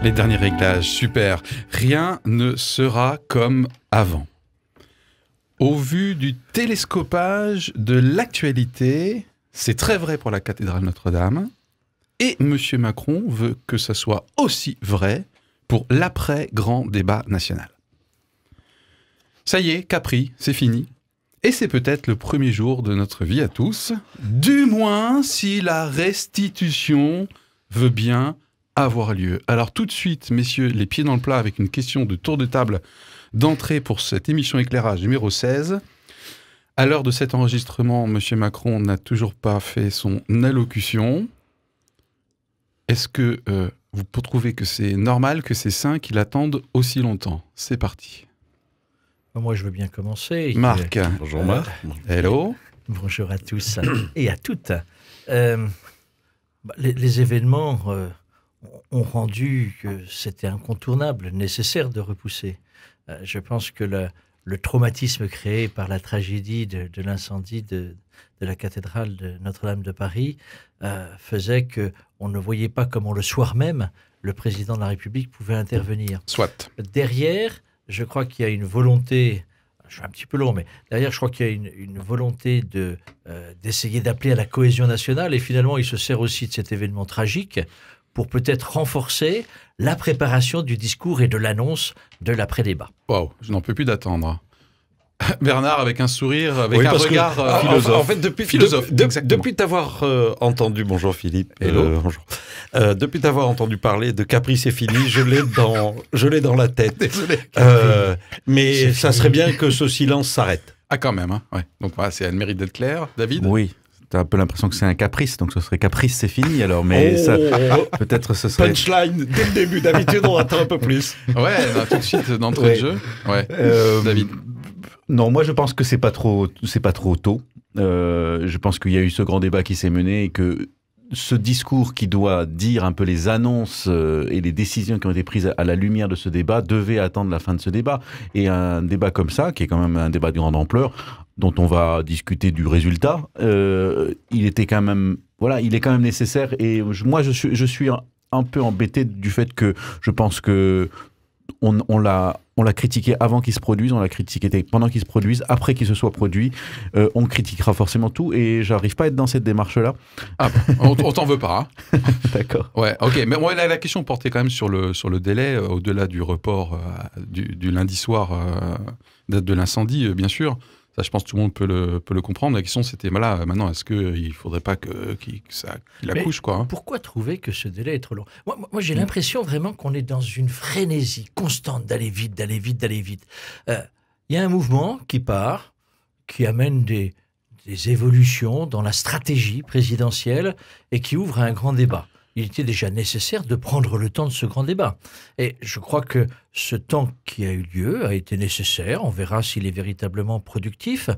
Les derniers réglages, super. Rien ne sera comme avant. Au vu du télescopage de l'actualité, c'est très vrai pour la cathédrale Notre-Dame, et M. Macron veut que ça soit aussi vrai pour l'après-grand débat national. Ça y est, Capri, c'est fini. Et c'est peut-être le premier jour de notre vie à tous, du moins si la restitution veut bien avoir lieu. Alors tout de suite, messieurs, les pieds dans le plat avec une question de tour de table d'entrée pour cette émission éclairage numéro 16. À l'heure de cet enregistrement, M. Macron n'a toujours pas fait son allocution. Est-ce que vous trouvez que c'est normal, que c'est sain qu'il attende aussi longtemps? C'est parti. Moi, je veux bien commencer. Marc. Bonjour Marc. Hello. Bonjour à tous et à toutes. Les événements ont rendu que c'était incontournable, nécessaire de repousser. Je pense que le traumatisme créé par la tragédie de l'incendie de la cathédrale de Notre-Dame de Paris faisait qu'on ne voyait pas comment le soir même, le président de la République pouvait intervenir. Soit. Derrière, je crois qu'il y a une volonté, je suis un petit peu long, mais derrière, je crois qu'il y a une volonté d'essayer d'appeler à la cohésion nationale, et finalement, il se sert aussi de cet événement tragique pour peut-être renforcer la préparation du discours et de l'annonce de l'après-débat. Waouh, je n'en peux plus d'attendre. Bernard, avec un sourire, avec un parce regard philosophe. En fait, philosophe, depuis t'avoir entendu, bonjour Philippe, bonjour. Depuis t'avoir entendu parler de Capri, c'est fini, je l'ai dans la tête. Désolé. Mais ça serait bien que ce silence s'arrête. Ah, quand même, hein. Ouais. Donc voilà, c'est elle mérite d'être claire. David? Oui. T'as un peu l'impression que c'est un caprice, donc ce serait caprice, c'est fini alors, mais ça, peut-être ce serait... Punchline dès le début, d'habitude on attend un peu plus. Ouais, non, tout de suite d'entrée de jeu. Ouais. David? Non, moi je pense que c'est pas trop tôt. Je pense qu'il y a eu ce grand débat qui s'est mené et que ce discours qui doit dire un peu les annonces et les décisions qui ont été prises à la lumière de ce débat devait attendre la fin de ce débat. Et un débat comme ça, qui est quand même un débat de grande ampleur, dont on va discuter du résultat, il était quand même, voilà, il est quand même nécessaire. Et moi, je suis un peu embêté du fait que je pense que on l'a critiqué avant qu'il se produise, on l'a critiqué pendant qu'il se produise, après qu'il se soit produit, on critiquera forcément tout et j'arrive pas à être dans cette démarche-là. Ah, on t'en veut pas. Hein. D'accord. Ouais, ok. Mais ouais, la question portait quand même sur le délai, au-delà du report du lundi soir, date de l'incendie, bien sûr. Ça, je pense que tout le monde peut le comprendre. La question, c'était, voilà, maintenant, est-ce qu'il ne faudrait pas qu'il accouche, quoi, hein. Pourquoi trouver que ce délai est trop long? Moi, j'ai l'impression vraiment qu'on est dans une frénésie constante d'aller vite, d'aller vite, d'aller vite. Il y a un mouvement qui part, qui amène des évolutions dans la stratégie présidentielle et qui ouvre un grand débat. Il était déjà nécessaire de prendre le temps de ce grand débat. Et je crois que ce temps qui a eu lieu a été nécessaire. On verra s'il est véritablement productif.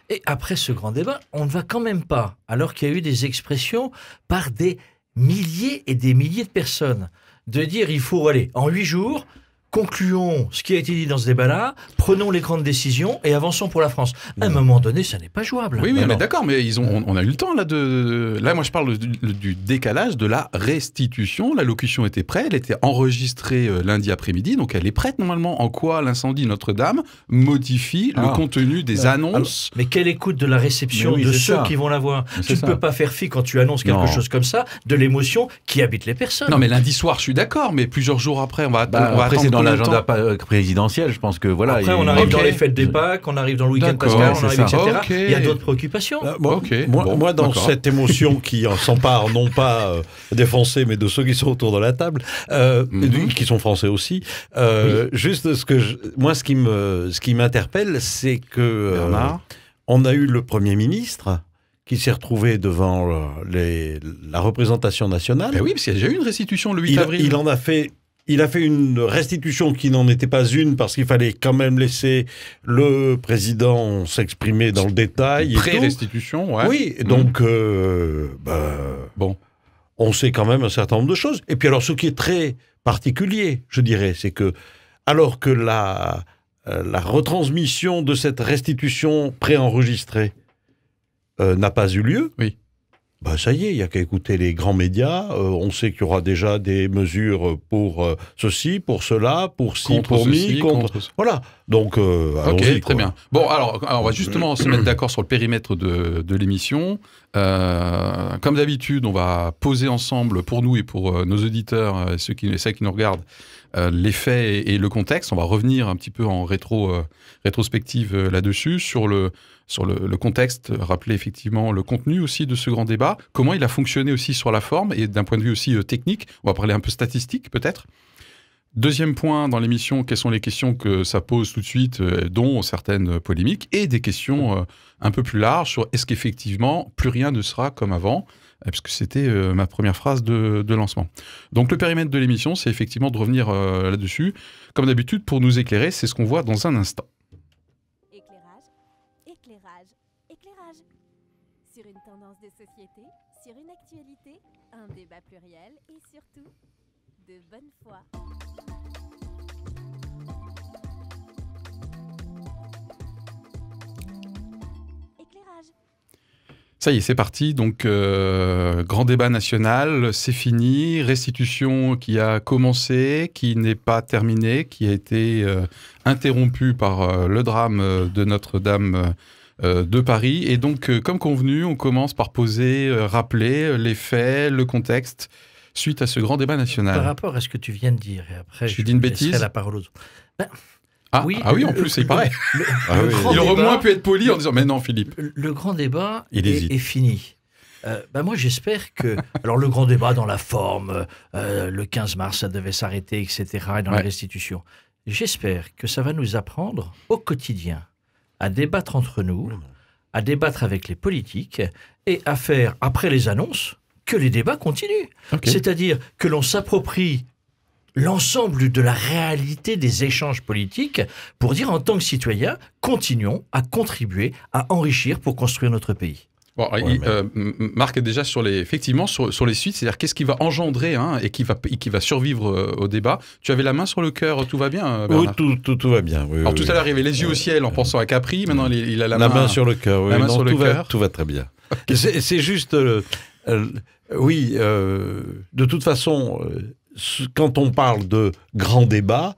Et après ce grand débat, on ne va quand même pas, alors qu'il y a eu des expressions par des milliers et des milliers de personnes, de dire il faut aller en 8 jours, concluons ce qui a été dit dans ce débat-là, prenons les grandes décisions et avançons pour la France. À un moment donné, ça n'est pas jouable. Oui, mais d'accord, mais on a eu le temps là Là, moi, je parle du décalage de la restitution. L'allocution était prête, elle était enregistrée lundi après-midi, donc elle est prête normalement. En quoi l'incendie Notre-Dame modifie le contenu des annonces? Mais quelle écoute de la réception de ceux qui vont la voir? Tu ne peux pas faire fi quand tu annonces quelque chose comme ça, de l'émotion qui habite les personnes. Non, mais lundi soir, je suis d'accord, mais plusieurs jours après, on va attendre. Dans l'agenda présidentiel, je pense que voilà. Après, on arrive dans les fêtes des Pâques, on arrive dans le week-end pascal, on arrive, etc. Okay. Il y a d'autres préoccupations. Moi, dans cette émotion qui s'empare, non pas des Français, mais de ceux qui sont autour de la table, qui sont Français aussi, juste ce qui m'interpelle, c'est que on a eu le Premier ministre qui s'est retrouvé devant la représentation nationale. Ben oui, parce qu'il y a déjà eu une restitution le 8 avril. Il a fait une restitution qui n'en était pas une parce qu'il fallait quand même laisser le président s'exprimer dans le détail. Pré-restitution, ouais. Oui, donc on sait quand même un certain nombre de choses. Et puis alors, ce qui est très particulier, je dirais, c'est que alors que la retransmission de cette restitution préenregistrée n'a pas eu lieu, oui. Ça y est, il n'y a qu'à écouter les grands médias. On sait qu'il y aura déjà des mesures pour ceci, pour cela, pour ci, contre pour ceci, mi, contre... Voilà. Donc, ok, très bien. Bon, alors, on va justement se mettre d'accord sur le périmètre de l'émission. Comme d'habitude, on va poser ensemble, pour nous et pour nos auditeurs, ceux qui nous regardent, les faits et le contexte. On va revenir un petit peu en rétrospective là-dessus, sur le contexte, rappeler effectivement le contenu aussi de ce grand débat, comment il a fonctionné aussi sur la forme et d'un point de vue aussi technique. On va parler un peu statistique peut-être. Deuxième point dans l'émission, quelles sont les questions que ça pose tout de suite, dont certaines polémiques, et des questions un peu plus larges sur est-ce qu'effectivement plus rien ne sera comme avant, puisque c'était ma première phrase de lancement. Donc le périmètre de l'émission, c'est effectivement de revenir là-dessus. Comme d'habitude, pour nous éclairer, c'est ce qu'on voit dans un instant. Éclairage. Sur une tendance de société, sur une actualité, un débat pluriel et surtout, de bonne foi. Éclairage. Ça y est, c'est parti. Donc, grand débat national, c'est fini. Restitution qui a commencé, qui n'est pas terminée, qui a été interrompue par le drame de Notre-Dame de Paris. Et donc, comme convenu, on commence par rappeler les faits, le contexte, suite à ce grand débat national. Par rapport à ce que tu viens de dire, et après je dis une bêtise. La parole aux autres. Oui, en plus, c'est pareil. Il aurait moins pu être poli en disant « Mais non, Philippe ». Le grand débat est fini. Moi, j'espère que... Alors, le grand débat dans la forme, le 15 mars, ça devait s'arrêter, etc., et dans la restitution. J'espère que ça va nous apprendre au quotidien à débattre entre nous, à débattre avec les politiques, et à faire, après les annonces, que les débats continuent. Okay. C'est-à-dire que l'on s'approprie l'ensemble de la réalité des échanges politiques pour dire en tant que citoyen, continuons à contribuer, à enrichir pour construire notre pays. Bon, Marc est déjà effectivement sur les suites, c'est-à-dire qu'est-ce qui va engendrer et qui va survivre au débat. Tu avais la main sur le cœur, tout va bien, Bernard? Oui, tout va bien. Oui, alors tout à l'heure, il avait les yeux au ciel en pensant à Capri, maintenant il a la main sur le cœur. Oui, tout va très bien. Okay. C'est juste... de toute façon... Quand on parle de grand débat,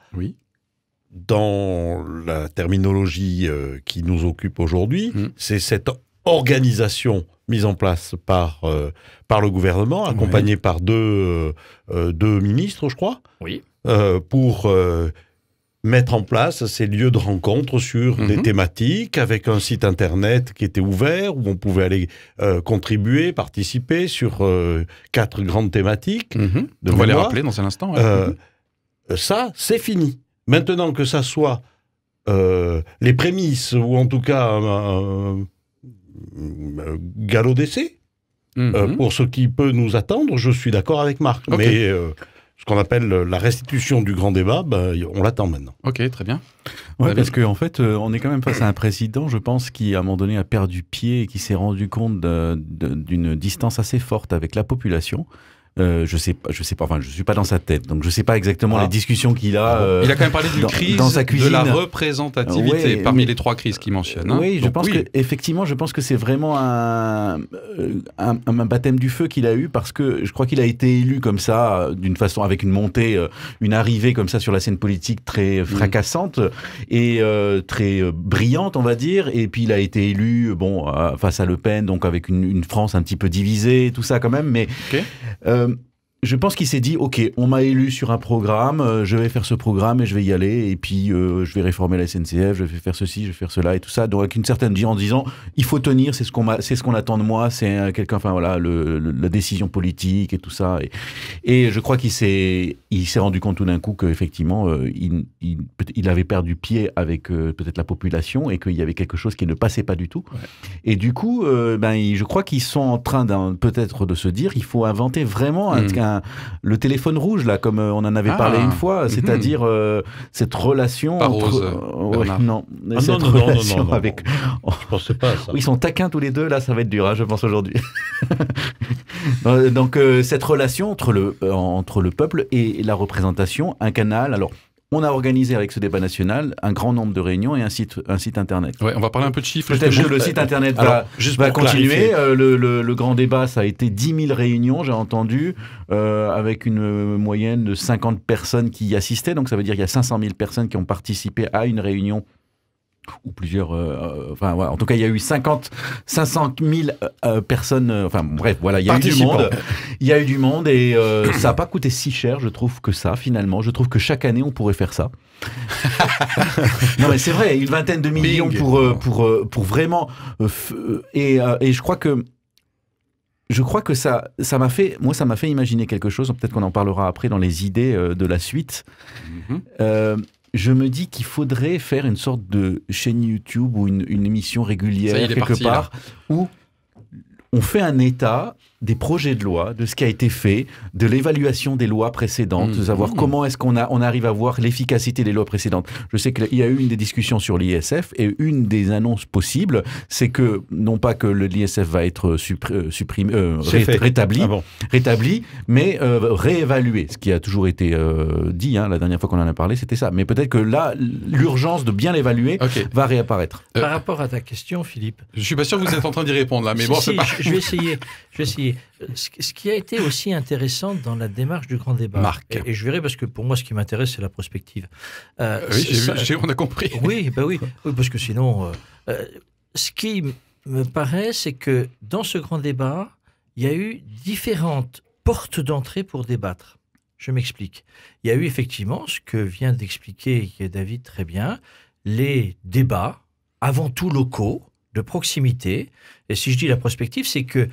dans la terminologie qui nous occupe aujourd'hui, c'est cette organisation mise en place par le gouvernement, accompagnée par deux ministres, je crois, pour mettre en place ces lieux de rencontre sur des thématiques, avec un site internet qui était ouvert, où on pouvait aller contribuer, participer sur 4 grandes thématiques. On va les rappeler dans un instant. Ça, c'est fini. Maintenant que ça soit les prémices, ou en tout cas un galop d'essai, pour ce qui peut nous attendre, je suis d'accord avec Marc. Okay. Mais... ce qu'on appelle la restitution du grand débat, on l'attend maintenant. Ok, très bien. Ouais, parce qu'en fait, on est quand même face à un président, je pense, qui à un moment donné a perdu pied et qui s'est rendu compte d'une distance assez forte avec la population. Je sais pas, enfin, je suis pas dans sa tête, donc je sais pas exactement les discussions qu'il a. Il a quand même parlé d'une crise dans sa cuisine. De la représentativité parmi les 3 crises qu'il mentionne. Oui, je pense que c'est vraiment un baptême du feu qu'il a eu, parce que je crois qu'il a été élu comme ça, d'une façon, avec une montée, une arrivée comme ça sur la scène politique très fracassante et très brillante, on va dire. Et puis il a été élu, face à Le Pen, donc avec une France un petit peu divisée, tout ça quand même, mais. Okay. Je pense qu'il s'est dit, ok, on m'a élu sur un programme, je vais faire ce programme et je vais y aller, et puis je vais réformer la SNCF, je vais faire ceci, je vais faire cela et tout ça. Donc avec une certaine en disant, il faut tenir, c'est ce qu'on attend de moi, c'est quelqu'un, enfin voilà, la décision politique et tout ça. Et je crois qu'il s'est rendu compte tout d'un coup qu'effectivement, il avait perdu pied avec peut-être la population, et qu'il y avait quelque chose qui ne passait pas du tout. Ouais. Et du coup, je crois qu'ils sont en train peut-être de se dire, il faut inventer vraiment le téléphone rouge, là, comme on en avait parlé une fois, c'est-à-dire cette relation relation avec... Je pensais pas à ça. Ils sont taquins tous les deux, là, ça va être dur, je pense, aujourd'hui. Donc, cette relation entre le peuple et la représentation, un canal, alors... on a organisé avec ce débat national un grand nombre de réunions et un site internet. Ouais, on va parler un peu de chiffres. Peut-être que le site internet va continuer. Le grand débat, ça a été 10 000 réunions, j'ai entendu, avec une moyenne de 50 personnes qui y assistaient. Donc ça veut dire qu'il y a 500 000 personnes qui ont participé à une réunion ou plusieurs, en tout cas il y a eu 500 000 personnes, bref, voilà, il y a eu du monde. Il y a eu du monde et ça n'a pas coûté si cher, je trouve, que ça, finalement. Je trouve que chaque année, on pourrait faire ça. Non mais c'est vrai, une vingtaine de millions pour vraiment... et je crois que ça m'a fait imaginer quelque chose, peut-être qu'on en parlera après dans les idées de la suite. Je me dis qu'il faudrait faire une sorte de chaîne YouTube ou une émission régulière quelque part où on fait un état des projets de loi, de ce qui a été fait, de l'évaluation des lois précédentes, de savoir comment est-ce qu'on arrive à voir l'efficacité des lois précédentes. Je sais qu'il y a eu une des discussions sur l'ISF et une des annonces possibles, c'est que, non pas que l'ISF va être rétabli, mais réévalué. Ce qui a toujours été dit, la dernière fois qu'on en a parlé, c'était ça. Mais peut-être que là, l'urgence de bien l'évaluer va réapparaître. Par rapport à ta question, Philippe... Je suis pas sûr que vous êtes en train d'y répondre là, mais c'est pas... Je vais essayer. Ce qui a été aussi intéressant dans la démarche du grand débat, Marc. Et je verrai, parce que pour moi, ce qui m'intéresse, c'est la prospective. On a compris. Oui, parce que sinon, ce qui me paraît, c'est que dans ce grand débat, il y a eu différentes portes d'entrée pour débattre. Je m'explique. Il y a eu effectivement ce que vient d'expliquer David très bien, les débats, avant tout locaux, de proximité. Et si je dis la prospective, c'est que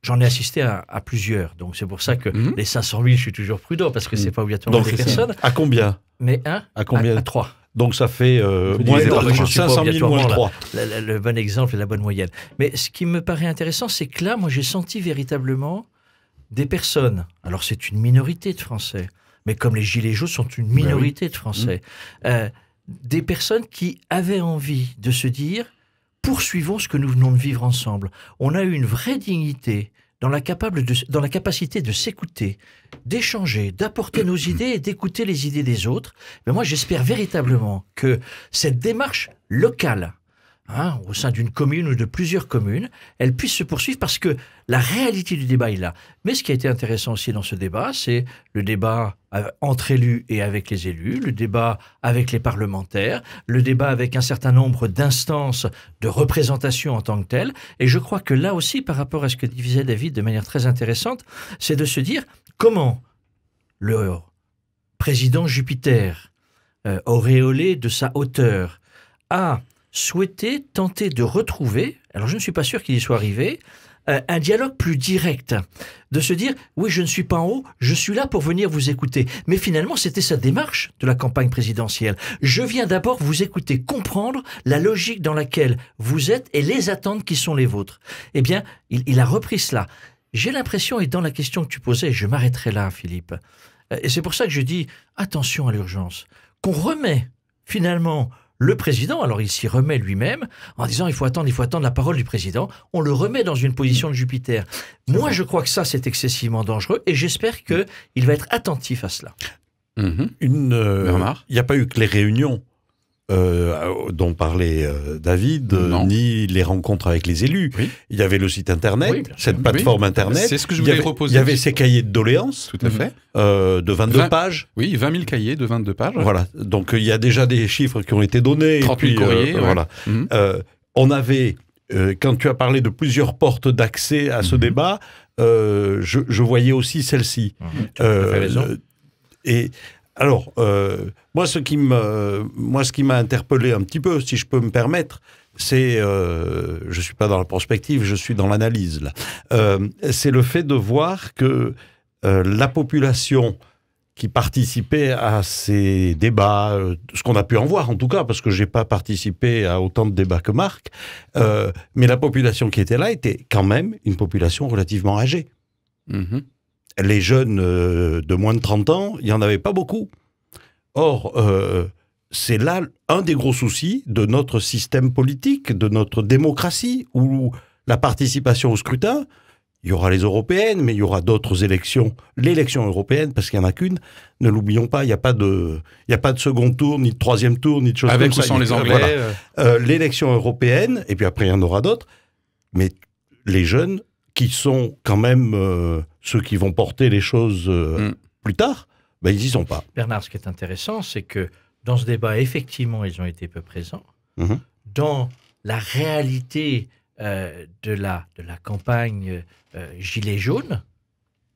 j'en ai assisté à plusieurs. Donc c'est pour ça que les 500 000, je suis toujours prudent, parce que c'est pas obligatoirement des personnes. À combien? Mais à combien? À 3. Donc ça fait moins 500 000 moins 3. Le bon exemple et la bonne moyenne. Mais ce qui me paraît intéressant, c'est que là, moi, j'ai senti véritablement des personnes. Alors c'est une minorité de Français, mais comme les Gilets jaunes sont une minorité de Français, des personnes qui avaient envie de se dire: poursuivons ce que nous venons de vivre ensemble. On a eu une vraie dignité dans la capacité de s'écouter, d'échanger, d'apporter nos idées et d'écouter les idées des autres. Mais moi, j'espère véritablement que cette démarche locale, au sein d'une commune ou de plusieurs communes, elle puisse se poursuivre, parce que la réalité du débat est là. Mais ce qui a été intéressant aussi dans ce débat, c'est le débat entre élus et avec les élus, le débat avec les parlementaires, le débat avec un certain nombre d'instances de représentation en tant que telles. Et je crois que là aussi, par rapport à ce que disait David de manière très intéressante, c'est de se dire comment le président Jupiter, auréolé de sa hauteur, a souhaité tenter de retrouver, alors je ne suis pas sûr qu'il y soit arrivé, un dialogue plus direct, de se dire: oui, je ne suis pas en haut, je suis là pour venir vous écouter. Mais finalement, c'était sa démarche de la campagne présidentielle. Je viens d'abord vous écouter, comprendre la logique dans laquelle vous êtes et les attentes qui sont les vôtres. Eh bien, il a repris cela. J'ai l'impression, et dans la question que tu posais, je m'arrêterai là, Philippe, et c'est pour ça que je dis attention à l'urgence, qu'on remet finalement le président, alors il s'y remet lui-même, en disant il faut attendre la parole du président, on le remet dans une position de Jupiter. Moi, je crois que ça, c'est excessivement dangereux, et j'espère qu'il va être attentif à cela. Il n'y a pas eu que les réunions dont parlait David, ni les rencontres avec les élus. Oui. Il y avait le site internet, cette plateforme internet. C'est ce que je voulais proposer. Il y avait ces cahiers de doléances. Tout à fait. De 22 pages. Oui, 20 000 cahiers de 22 pages. Voilà. Donc il y a déjà des chiffres qui ont été donnés. 30 000 courriers. Voilà. On avait, quand tu as parlé de plusieurs portes d'accès à ce débat, je voyais aussi celle-ci. Tu as raison. Et alors, moi, ce qui m'a interpellé un petit peu, si je peux me permettre, c'est, je suis pas dans la prospective, je suis dans l'analyse là. C'est le fait de voir que la population qui participait à ces débats, ce qu'on a pu en voir en tout cas, parce que j'ai pas participé à autant de débats que Marc, mais la population qui était là était quand même une population relativement âgée. Les jeunes de moins de 30 ans, il n'y en avait pas beaucoup. Or, c'est là un des gros soucis de notre système politique, de notre démocratie, où la participation au scrutin, il y aura les européennes, mais il y aura d'autres élections. L'élection européenne, parce qu'il n'y en a qu'une, ne l'oublions pas, il n'y a pas de second tour, ni de troisième tour, ni de choses comme ça. Avec ou sans les Anglais. Voilà. L'élection européenne, et puis après il y en aura d'autres, mais les jeunes, qui sont quand même ceux qui vont porter les choses plus tard, ben, ils n'y sont pas. Bernard, ce qui est intéressant, c'est que dans ce débat, effectivement, ils ont été peu présents. Dans la réalité de la campagne Gilets jaunes,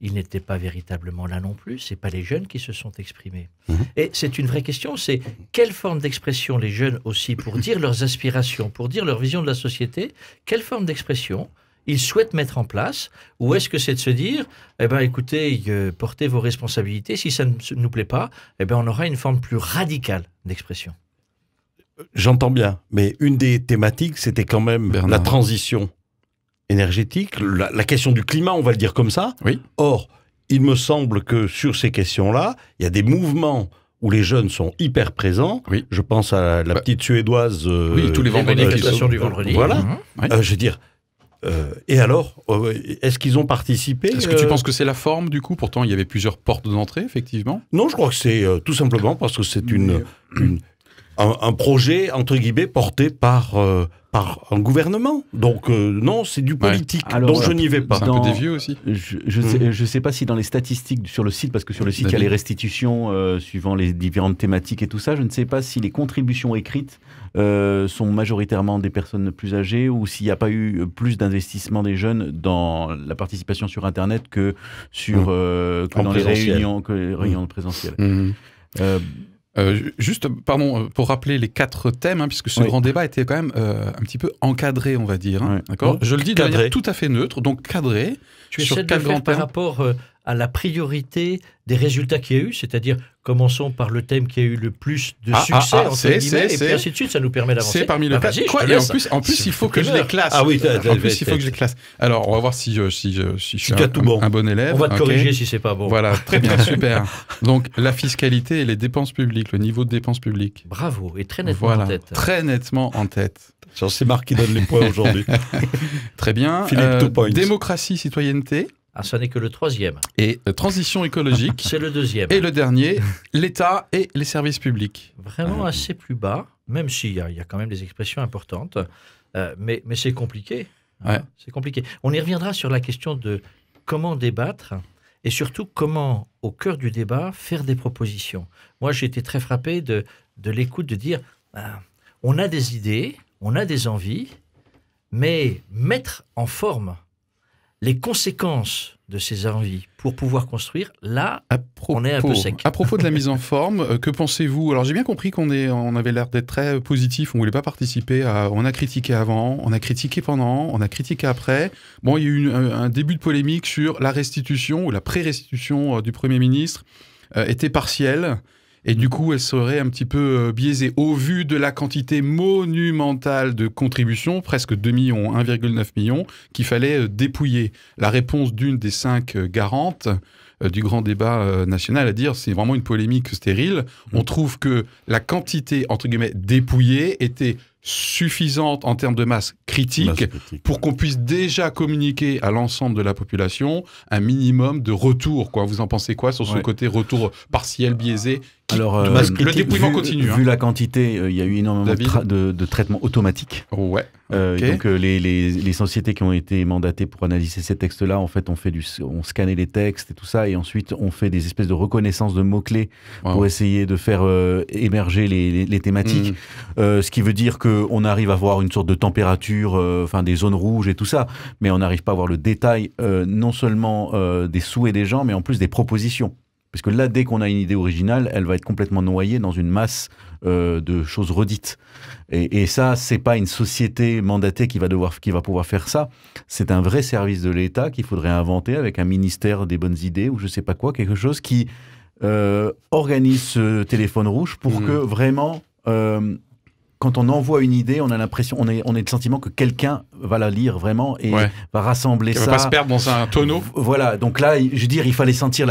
ils n'étaient pas véritablement là non plus. Ce n'est pas les jeunes qui se sont exprimés. Et c'est une vraie question, c'est quelle forme d'expression les jeunes aussi, pour dire leurs aspirations, pour dire leur vision de la société, quelle forme d'expression ils souhaitent mettre en place, ou est-ce que c'est de se dire, eh ben, écoutez, portez vos responsabilités, si ça ne nous plaît pas, eh ben, on aura une forme plus radicale d'expression. J'entends bien, mais une des thématiques, c'était quand même la transition énergétique, la question du climat, on va le dire comme ça. Oui. Or, il me semble que sur ces questions-là, il y a des mouvements où les jeunes sont hyper présents. Oui. Je pense à la petite Suédoise... oui, tous les vendredis. Manifestations du vendredi. Voilà. Je veux dire... et alors, est-ce qu'ils ont participé? Est-ce que tu penses que c'est la forme, du coup? Pourtant, il y avait plusieurs portes d'entrée, effectivement. Non, je crois que c'est tout simplement parce que c'est un projet, entre guillemets, porté par un gouvernement. Donc, non, c'est du politique. Alors, donc, je n'y vais pas. C'est un peu des vieux aussi. Je sais pas si dans les statistiques sur le site, parce que sur le site, il y a les restitutions suivant les différentes thématiques et tout ça, je ne sais pas si les contributions écrites sont majoritairement des personnes plus âgées ou s'il n'y a pas eu plus d'investissement des jeunes dans la participation sur Internet que dans les réunions présentielles. Juste, pardon, pour rappeler les 4 thèmes, puisque ce grand débat était quand même un petit peu encadré, on va dire. D'accord. Je le dis de manière tout à fait neutre, donc cadré. Tu essaies de le faire par rapport à la priorité des résultats qu'il y a eu, c'est-à-dire commençons par le thème qui a eu le plus de succès, entre guillemets, et puis ainsi de suite, ça nous permet d'avancer. C'est parmi le 4. Et en plus, il faut que je les classe. Ah oui, en plus, il faut que je les classe. Alors, on va voir si je suis un bon élève. On va te corriger si c'est pas bon. Voilà, très bien, super. Donc, la fiscalité et les dépenses publiques, le niveau de dépenses publiques. Bravo, et très nettement en tête. Très nettement en tête. C'est Marc qui donne les points aujourd'hui. Très bien. Démocratie, citoyenneté. Ah, ça n'est que le 3e. Et transition écologique. C'est le 2e. Et le dernier, l'État et les services publics. Vraiment assez plus bas, même s'il y a quand même des expressions importantes. Mais c'est compliqué. C'est compliqué. On y reviendra sur la question de comment débattre et surtout comment, au cœur du débat, faire des propositions. Moi, j'ai été très frappé de l'écoute de dire on a des idées, on a des envies, mais mettre en forme les conséquences de ces envies pour pouvoir construire, là, on est un peu sec. À propos de la mise en forme, que pensez-vous? Alors, j'ai bien compris on avait l'air d'être très positif, on ne voulait pas participer on a critiqué avant, on a critiqué pendant, on a critiqué après. Bon, il y a eu un début de polémique sur la restitution ou la pré-restitution du Premier ministre était partielle. Et du coup, elle serait un petit peu biaisée au vu de la quantité monumentale de contributions, presque 2 millions, 1,9 million, qu'il fallait dépouiller. La réponse d'une des 5 garantes du grand débat national à dire c'est vraiment une polémique stérile. On trouve que la quantité, entre guillemets, dépouillée était suffisante en termes de masse critique pour qu'on puisse déjà communiquer à l'ensemble de la population un minimum de retour. Vous en pensez quoi sur ce côté retour partiel, biaisé? Alors, le dépouillement continue. Vu la quantité, il y a eu énormément de traitements automatiques. Donc les sociétés qui ont été mandatées pour analyser ces textes-là, en fait, on scannait les textes et tout ça, et ensuite on fait des espèces de reconnaissance de mots-clés pour essayer de faire émerger les thématiques. Ce qui veut dire qu'on arrive à voir une sorte de température, des zones rouges et tout ça, mais on n'arrive pas à voir le détail, non seulement des souhaits des gens, mais en plus des propositions. Parce que là, dès qu'on a une idée originale, elle va être complètement noyée dans une masse de choses redites. Et ça, c'est pas une société mandatée qui va pouvoir faire ça. C'est un vrai service de l'État qu'il faudrait inventer avec un ministère des bonnes idées ou je sais pas quoi, quelque chose qui organise ce téléphone rouge pour que vraiment quand on envoie une idée, on a l'impression, on est le sentiment que quelqu'un va la lire vraiment et va rassembler ça. Il ne va pas se perdre dans un tonneau. Voilà, donc là, je veux dire, il fallait sentir,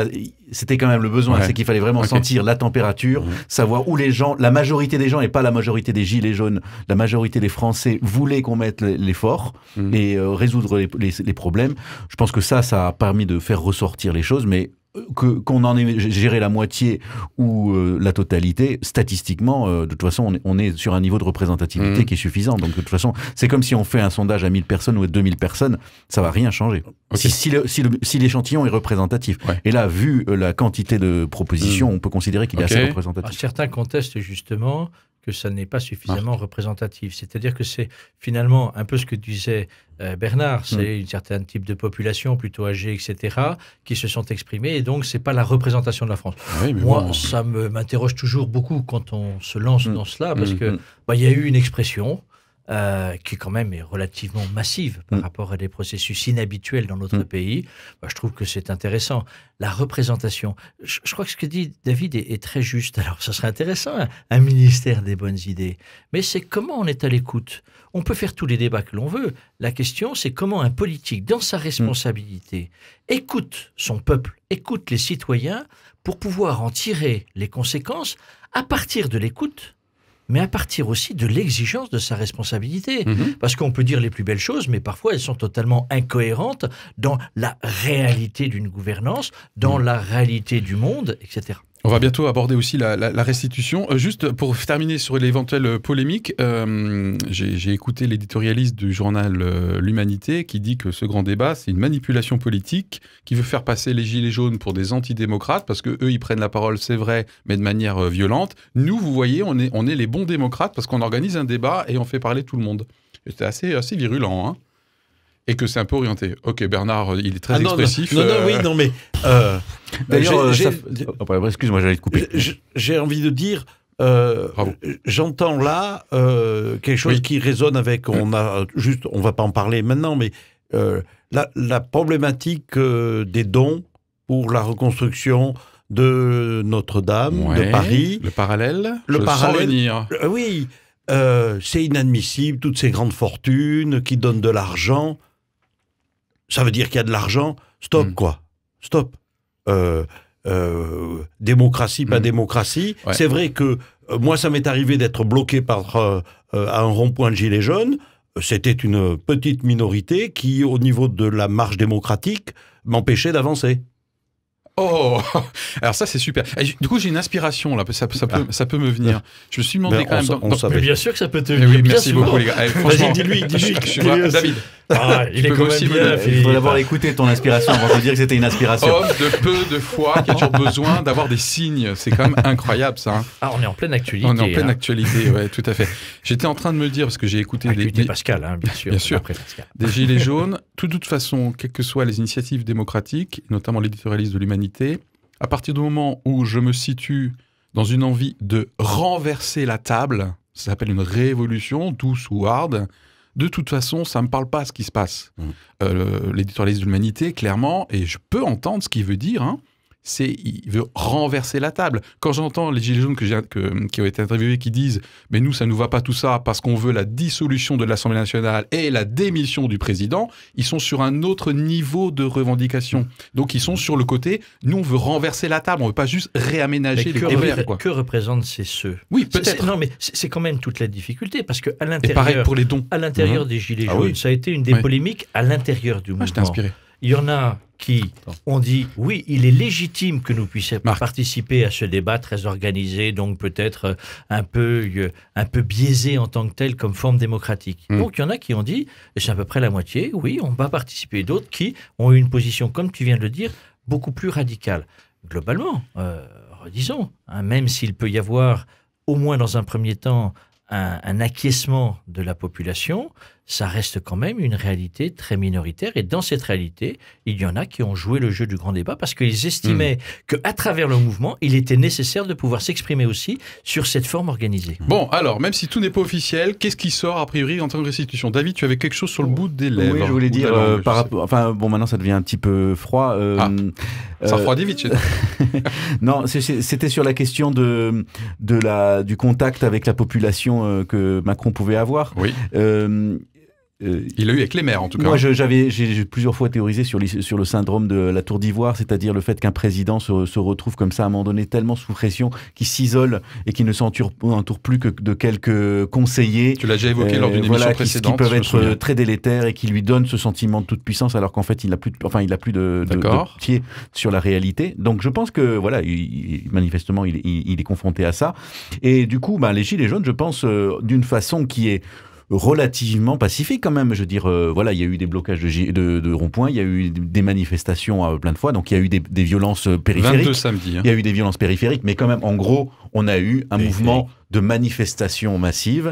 c'était quand même le besoin, c'est qu'il fallait vraiment sentir la température, savoir où les gens, la majorité des gens, et pas la majorité des gilets jaunes, la majorité des Français voulaient qu'on mette l'effort et résoudre les problèmes. Je pense que ça a permis de faire ressortir les choses, mais qu'on en ait géré la moitié ou la totalité, statistiquement, de toute façon, on est sur un niveau de représentativité qui est suffisant. Donc, de toute façon, c'est comme si on fait un sondage à 1000 personnes ou à 2000 personnes, ça va rien changer. Si l'échantillon est représentatif. Et là, vu la quantité de propositions, on peut considérer qu'il est assez représentatif. Alors, certains contestent justement que ça n'est pas suffisamment représentatif. C'est-à-dire que c'est finalement un peu ce que disait Bernard, c'est un certain type de population plutôt âgée, etc., qui se sont exprimés, et donc c'est pas la représentation de la France. Moi, ça m'interroge toujours beaucoup quand on se lance dans cela, parce que y a eu une expression qui quand même est relativement massive par rapport à des processus inhabituels dans notre pays. Je trouve que c'est intéressant. La représentation, je crois que ce que dit David est très juste. Alors, ça serait intéressant, un ministère des bonnes idées. Mais c'est comment on est à l'écoute. On peut faire tous les débats que l'on veut. La question, c'est comment un politique, dans sa responsabilité, écoute son peuple, écoute les citoyens pour pouvoir en tirer les conséquences à partir de l'écoute, mais à partir aussi de l'exigence de sa responsabilité. Parce qu'on peut dire les plus belles choses, mais parfois elles sont totalement incohérentes dans la réalité d'une gouvernance, dans la réalité du monde, etc. On va bientôt aborder aussi la restitution. Juste pour terminer sur l'éventuelle polémique, j'ai écouté l'éditorialiste du journal L'Humanité qui dit que ce grand débat, c'est une manipulation politique qui veut faire passer les gilets jaunes pour des antidémocrates parce qu'eux, ils prennent la parole, c'est vrai, mais de manière violente. Nous, vous voyez, on est les bons démocrates parce qu'on organise un débat et on fait parler tout le monde. C'était assez virulent, hein. Et que c'est un peu orienté. Ok, Bernard, il est très expressif. Mais... D'ailleurs, excuse-moi, j'allais te couper. J'ai envie de dire, j'entends là quelque chose qui résonne avec, on va pas en parler maintenant, mais la problématique des dons pour la reconstruction de Notre-Dame, de Paris. Le parallèle. Oui, c'est inadmissible, toutes ces grandes fortunes qui donnent de l'argent. Ça veut dire qu'il y a de l'argent. Stop, quoi. Stop. Démocratie, pas démocratie. Ouais. C'est vrai que moi, ça m'est arrivé d'être bloqué par à un rond-point de gilets jaunes. C'était une petite minorité qui, au niveau de la marche démocratique, m'empêchait d'avancer. Oh, alors ça c'est super. Et du coup j'ai une inspiration là, ça peut me venir. Je me suis demandé quand même. Mais bien sûr que ça peut te venir. Oui, merci beaucoup les gars. Vas-y, dis-lui. David. Il est quand même bien. Il faut d'abord écouter ton inspiration avant de te dire que c'était une inspiration. Homme de peu de foi qui a toujours besoin d'avoir des signes. C'est quand même incroyable ça. Hein. On est en pleine actualité. On est en pleine actualité, ouais, tout à fait. J'étais en train de me dire, parce que j'ai écouté Pascal, hein, bien sûr. Bien sûr. Des gilets jaunes. De toute façon, quelles que soient les initiatives démocratiques, notamment l'éditorialiste de l'Humanité, à partir du moment où je me situe dans une envie de renverser la table, ça s'appelle une révolution, douce ou hard, de toute façon, ça ne me parle pas ce qui se passe. L'éditorialiste de l'Humanité, clairement, et je peux entendre ce qu'il veut dire, hein, il veut renverser la table. Quand j'entends les gilets jaunes qui ont été interviewés qui disent « mais nous, ça ne nous va pas tout ça parce qu'on veut la dissolution de l'Assemblée nationale et la démission du président », ils sont sur un autre niveau de revendication. Donc ils sont sur le côté « nous, on veut renverser la table, on ne veut pas juste réaménager les couverts. » Que représentent ces ceux ? Oui, peut-être. Non, mais c'est quand même toute la difficulté parce qu'à l'intérieur... Et pareil pour les dons. À l'intérieur des gilets jaunes, ça a été une des polémiques à l'intérieur du mouvement. Je t'ai inspiré. Il y en a qui ont dit « oui, il est légitime que nous puissions participer à ce débat très organisé, donc peut-être un peu biaisé en tant que tel comme forme démocratique ». Donc il y en a qui ont dit, et c'est à peu près la moitié, oui, on va participer. D'autres qui ont eu une position, comme tu viens de le dire, beaucoup plus radicale. Globalement, disons, même s'il peut y avoir, au moins dans un premier temps, un acquiescement de la population, ça reste quand même une réalité très minoritaire. Et dans cette réalité, il y en a qui ont joué le jeu du grand débat parce qu'ils estimaient qu'à travers le mouvement, il était nécessaire de pouvoir s'exprimer aussi sur cette forme organisée. Bon, alors, même si tout n'est pas officiel, qu'est-ce qui sort a priori en tant que restitution? David, tu avais quelque chose sur le bout des lèvres. Oui, je voulais dire, par rapport, enfin, bon, maintenant ça devient un petit peu froid. Ça refroidit vite chez toi. Non, c'était sur la question du contact avec la population que Macron pouvait avoir. Oui. Il a eu avec les maires, en tout cas. Moi, j'ai plusieurs fois théorisé sur le syndrome de la tour d'ivoire, c'est-à-dire le fait qu'un président se retrouve comme ça à un moment donné tellement sous pression qu'il s'isole et qu'il ne s'entoure plus que de quelques conseillers. Tu l'as déjà évoqué lors d'une émission précédente. Qui peuvent être très délétères et qui lui donnent ce sentiment de toute puissance alors qu'en fait il n'a plus de pied sur la réalité. Donc je pense que voilà, manifestement il est confronté à ça. Et du coup, les Gilets jaunes, je pense d'une façon qui est relativement pacifique quand même. Je veux dire, voilà, il y a eu des blocages de ronds-points, il y a eu des manifestations plein de fois, donc il y a eu des violences périphériques. 22 samedi. Il y a eu des violences périphériques, mais quand même, en gros, on a eu un mouvement de manifestation massive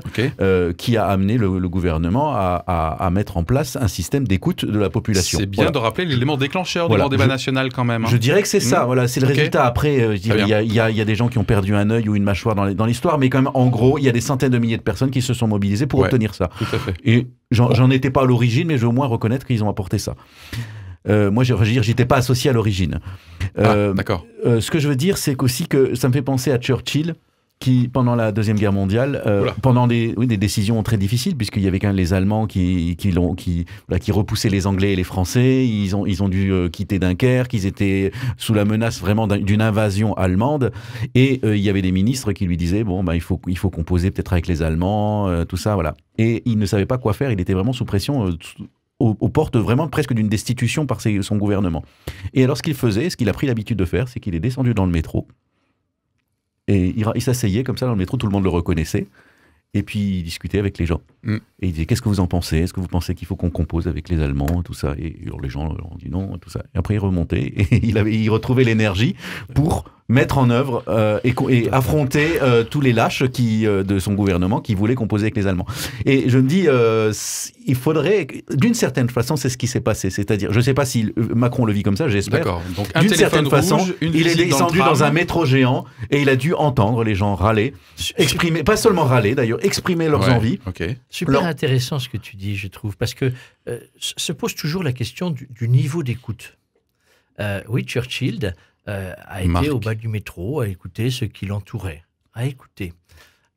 qui a amené le gouvernement à mettre en place un système d'écoute de la population. C'est bien de rappeler l'élément déclencheur du grand débat national quand même. Je dirais que c'est ça, voilà, c'est le résultat. Après, il y a des gens qui ont perdu un œil ou une mâchoire dans l'histoire, mais quand même, en gros, il y a des centaines de milliers de personnes qui se sont mobilisées pour obtenir ça. Tout à fait. Et j'en étais pas à l'origine, mais je veux au moins reconnaître qu'ils ont apporté ça. Moi, je veux dire, j'étais pas associé à l'origine. D'accord. Ce que je veux dire, c'est qu'aussi que ça me fait penser à Churchill, qui, pendant la Deuxième Guerre mondiale, pendant des décisions très difficiles, puisqu'il y avait quand même les Allemands qui repoussaient les Anglais et les Français, ils ont dû quitter Dunkerque, ils étaient sous la menace vraiment d'une invasion allemande, et il y avait des ministres qui lui disaient, il faut composer peut-être avec les Allemands, tout ça, voilà. Et il ne savait pas quoi faire, il était vraiment sous pression, aux portes vraiment presque d'une destitution par son gouvernement. Et alors ce qu'il faisait, ce qu'il a pris l'habitude de faire, c'est qu'il est descendu dans le métro, et il s'asseyait comme ça dans le métro, tout le monde le reconnaissait. Et puis il discutait avec les gens. Et il disait, qu'est-ce que vous en pensez? Est-ce que vous pensez qu'il faut qu'on compose avec les Allemands, tout ça? Et alors les gens ont dit non, tout ça. Et après il remontait et il retrouvait l'énergie pour mettre en œuvre et affronter tous les lâches de son gouvernement qui voulaient composer avec les Allemands. Et je me dis, il faudrait, d'une certaine façon, c'est ce qui s'est passé. C'est-à-dire, je ne sais pas si Macron le vit comme ça, j'espère. D'accord. Donc d'une certaine façon, il est descendu dans un métro géant et il a dû entendre les gens râler, exprimer, pas seulement râler d'ailleurs, exprimer leurs envies. Okay. Super intéressant ce que tu dis, je trouve, parce que se pose toujours la question du niveau d'écoute. Oui, Churchill a été au bas du métro, à écouter ceux qui l'entouraient, à écouter.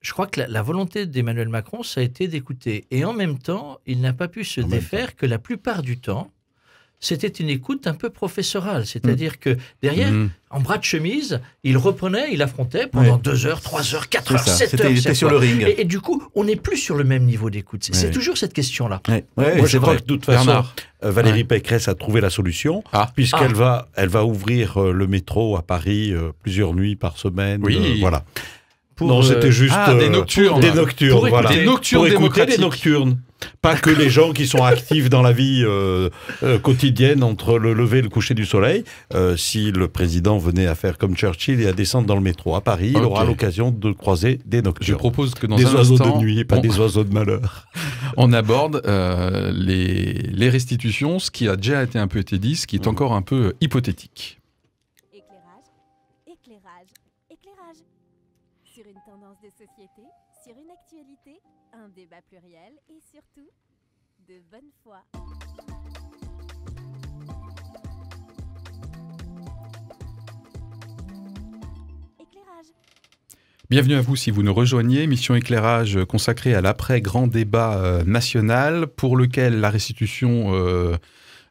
Je crois que la volonté d'Emmanuel Macron, ça a été d'écouter. Et en même temps, il n'a pas pu se défaire que la plupart du temps, c'était une écoute un peu professorale. C'est-à-dire que derrière, en bras de chemise, il reprenait, il affrontait pendant 2 heures, 3 heures, 4 heures, 7 heures. C'était sur le ring. Et du coup, on n'est plus sur le même niveau d'écoute. C'est toujours cette question-là. Moi, je crois que de toute façon, Valérie Pécresse a trouvé la solution, puisqu'elle va ouvrir le métro à Paris plusieurs nuits par semaine. Oui. Voilà. Non, c'était juste des nocturnes. Des nocturnes, voilà. Des nocturnes démocratiques. Des nocturnes. Pas que les gens qui sont actifs dans la vie quotidienne entre le lever et le coucher du soleil. Si le président venait à faire comme Churchill et à descendre dans le métro à Paris, il aura l'occasion de croiser des nocturnes. Je propose que dans des un oiseaux instant, de nuit et pas des oiseaux de malheur. On aborde les restitutions, ce qui a déjà été un peu été dit, ce qui est encore un peu hypothétique. Éclairage. Sur une tendance de société, sur une actualité, un débat pluriel et surtout, de bonne foi. Éclairage. Bienvenue à vous si vous nous rejoignez, émission éclairage consacrée à l'après-grand débat national pour lequel la restitution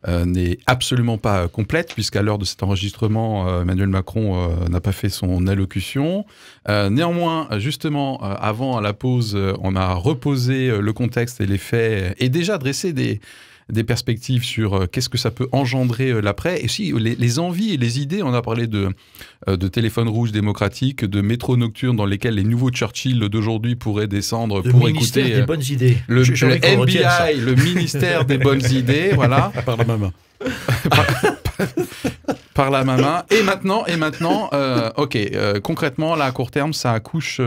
n'est absolument pas complète puisqu'à l'heure de cet enregistrement, Emmanuel Macron n'a pas fait son allocution. Néanmoins, justement, avant la pause, on a reposé le contexte et les faits et déjà dressé des perspectives sur qu'est-ce que ça peut engendrer l'après, et aussi les envies et les idées. On a parlé de téléphones rouges démocratiques, de métros nocturnes dans lesquels les nouveaux Churchill d'aujourd'hui pourraient descendre pour écouter... Le ministère des bonnes idées. Le FBI, le ministère des bonnes idées, voilà. Par la main. Par la main. Et maintenant, concrètement, là, à court terme, ça accouche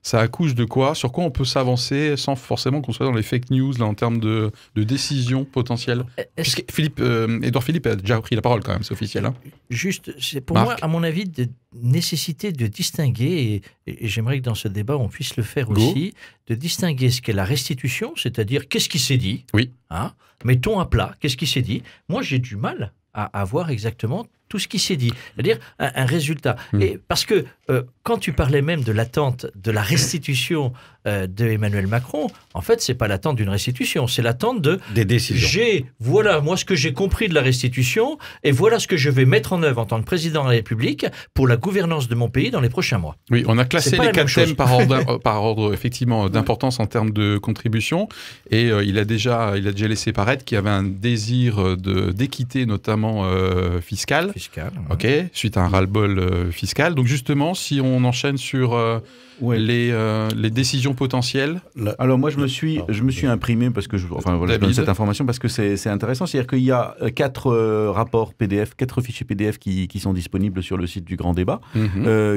ça accouche de quoi? Sur quoi on peut s'avancer sans forcément qu'on soit dans les fake news là, en termes de décisions potentielles? Édouard Philippe a déjà pris la parole quand même, c'est officiel. Hein. Juste, c'est pour moi, à mon avis, de nécessité de distinguer, et j'aimerais que dans ce débat on puisse le faire aussi, de distinguer ce qu'est la restitution, c'est-à-dire qu'est-ce qui s'est dit, hein, mettons à plat, qu'est-ce qui s'est dit. Moi j'ai du mal à voir exactement tout ce qui s'est dit, c'est-à-dire un résultat. Et parce que quand tu parlais même de l'attente de la restitution de Emmanuel Macron, en fait, c'est pas l'attente d'une restitution, c'est l'attente des décisions. Voilà, moi, ce que j'ai compris de la restitution, et voilà ce que je vais mettre en œuvre en tant que président de la République pour la gouvernance de mon pays dans les prochains mois. Oui, on a classé les 4 thèmes par ordre effectivement d'importance en termes de contribution, et il a déjà laissé paraître qu'il y avait un désir d'équité, notamment fiscale. Ok, suite à un ras-le-bol fiscal. Donc justement, si on enchaîne sur les décisions potentielles. Alors moi, je me suis imprimé parce que je donne cette information parce que c'est intéressant. C'est-à-dire qu'il y a 4 rapports PDF, 4 fichiers PDF qui sont disponibles sur le site du Grand Débat,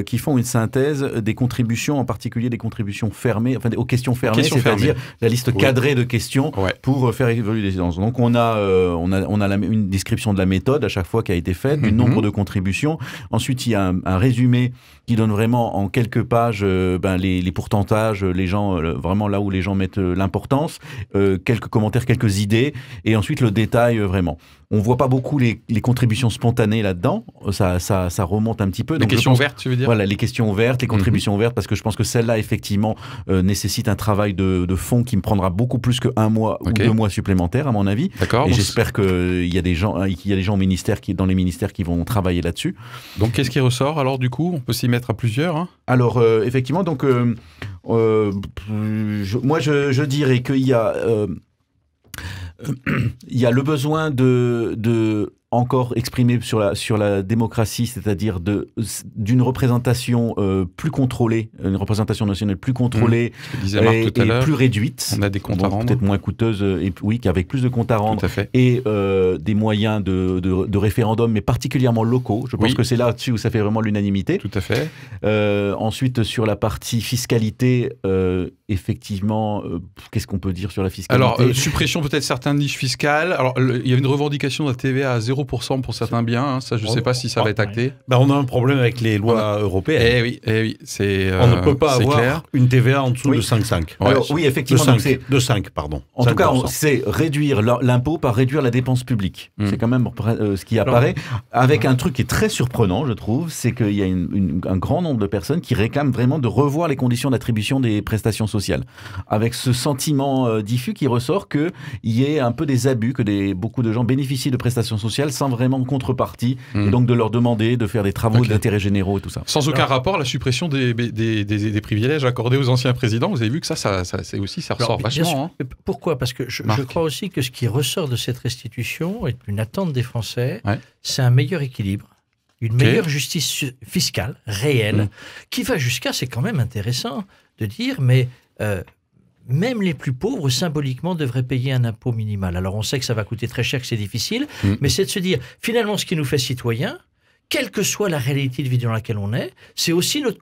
qui font une synthèse des contributions, en particulier des contributions fermées, enfin aux questions fermées, c'est-à-dire la liste cadrée de questions pour faire évoluer les séances. Donc on a une description de la méthode à chaque fois qui a été faite, du nombre de contributions. Ensuite, il y a un résumé qui donne vraiment en quelques pages les pourcentages, les gens, vraiment là où les gens mettent l'importance, quelques commentaires, quelques idées, et ensuite le détail vraiment. On voit pas beaucoup les contributions spontanées là-dedans, ça remonte un petit peu. Les questions ouvertes, tu veux dire? Voilà, les questions ouvertes, les contributions ouvertes, parce que je pense que celle-là, effectivement, nécite un travail de fond qui me prendra beaucoup plus qu'un mois ou 2 mois supplémentaires, à mon avis. D'accord. Et j'espère qu'il y a des gens au ministère dans les ministères qui vont travailler là-dessus. Donc, qu'est-ce qui ressort alors du coup? On peut s'y mettre à plusieurs. Hein. Alors, effectivement, donc, moi, je dirais qu'il y a... il y a le besoin de encore exprimé sur la démocratie, c'est-à-dire d'une représentation plus contrôlée, une représentation nationale plus contrôlée et plus réduite. On a des comptes à rendre. Peut-être moins coûteuse, avec plus de comptes à rendre. Tout à fait. Et des moyens de référendum, mais particulièrement locaux. Je pense que c'est là-dessus où ça fait vraiment l'unanimité. Tout à fait. Ensuite, sur la partie fiscalité, effectivement, qu'est-ce qu'on peut dire sur la fiscalité? Alors, suppression peut-être certaines niches fiscales. Alors, il y a une revendication de la TVA à 0% pour certains biens. Hein. Ça, je ne sais pas si ça va être acté. On a un problème avec les lois européennes. Eh oui. On ne peut pas avoir une TVA en dessous de 5,5. Alors, oui, effectivement. De 5, pardon. En 5%. Tout cas, c'est réduire l'impôt par réduire la dépense publique. C'est quand même ce qui apparaît. Avec un truc qui est très surprenant, je trouve, c'est qu'il y a un grand nombre de personnes qui réclament vraiment de revoir les conditions d'attribution des prestations sociales. Avec ce sentiment diffus qui ressort qu'il y ait un peu des abus, que beaucoup de gens bénéficient de prestations sociales sans vraiment contrepartie, et donc de leur demander de faire des travaux d'intérêt généraux et tout ça. Sans aucun rapport, la suppression des privilèges accordés aux anciens présidents, vous avez vu que ça ressort vachement. Hein. Pourquoi? Parce que je crois aussi que ce qui ressort de cette restitution est une attente des Français, c'est un meilleur équilibre, une meilleure justice fiscale réelle, qui va jusqu'à, c'est quand même intéressant de dire, mais... même les plus pauvres, symboliquement, devraient payer un impôt minimal. Alors, on sait que ça va coûter très cher, que c'est difficile, mais c'est de se dire, finalement, ce qui nous fait citoyens, quelle que soit la réalité de vie dans laquelle on est, c'est aussi notre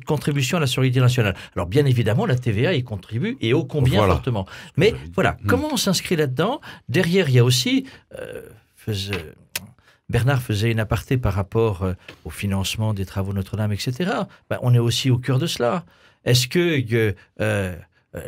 contribution à la solidarité nationale. Alors, bien évidemment, la TVA y contribue, et ô combien fortement. Mais voilà, comment on s'inscrit là-dedans? Derrière, il y a aussi... Bernard faisait une aparté par rapport au financement des travaux Notre-Dame, etc. On est aussi au cœur de cela. Est-ce que...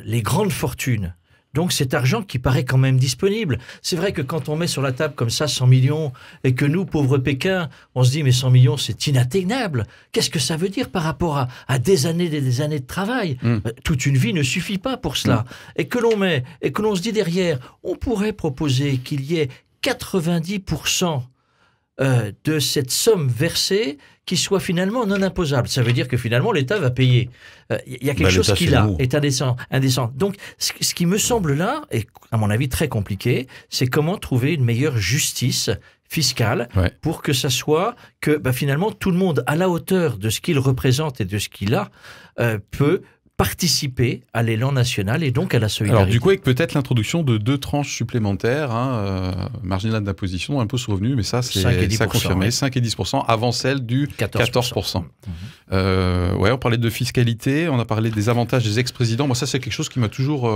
les grandes fortunes, donc cet argent qui paraît quand même disponible. C'est vrai que quand on met sur la table comme ça 100 millions et que nous, pauvres Pékin, on se dit mais 100 millions c'est inatteignable. Qu'est-ce que ça veut dire par rapport à des années de travail? Toute une vie ne suffit pas pour cela. Et que l'on se dit derrière, on pourrait proposer qu'il y ait 90% de cette somme versée qui soit finalement non imposable. Ça veut dire que finalement l'État va payer. Il y a quelque chose qui là est indécent. Donc ce qui me semble là, et à mon avis très compliqué, c'est comment trouver une meilleure justice fiscale pour que ça soit que finalement tout le monde à la hauteur de ce qu'il représente et de ce qu'il a peut participer à l'élan national et donc à la solidarité. Alors du coup, avec peut-être l'introduction de 2 tranches supplémentaires, marginales d'imposition, impôt sur le revenu, mais ça c'est confirmé, 5 et 10%, avant celle du 14%. On parlait de fiscalité, on a parlé des avantages des ex-présidents. Moi, ça, c'est quelque chose qui m'a toujours...